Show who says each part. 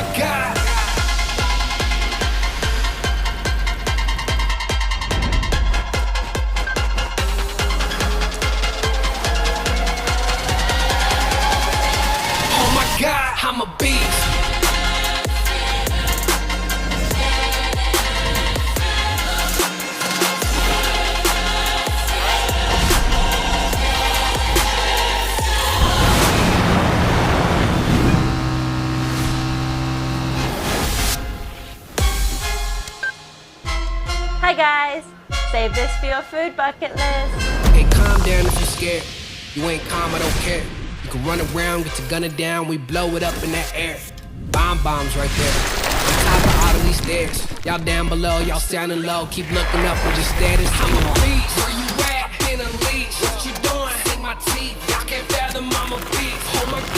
Speaker 1: my God. Oh my God, I'm a beast.
Speaker 2: Hi guys, save this for your food bucket list.
Speaker 1: Hey, calm down if you're scared. You ain't calm, I don't care. You can run around, get your gunner down, we blow it up in that air. Bombs right there. On top of all of these stairs. Y'all down below, y'all sounding low. Keep looking up with your status. I'm a beast. Where you at? In a leash. What you doing? See my teeth. Y'all can't fathom I'm a beast. Oh my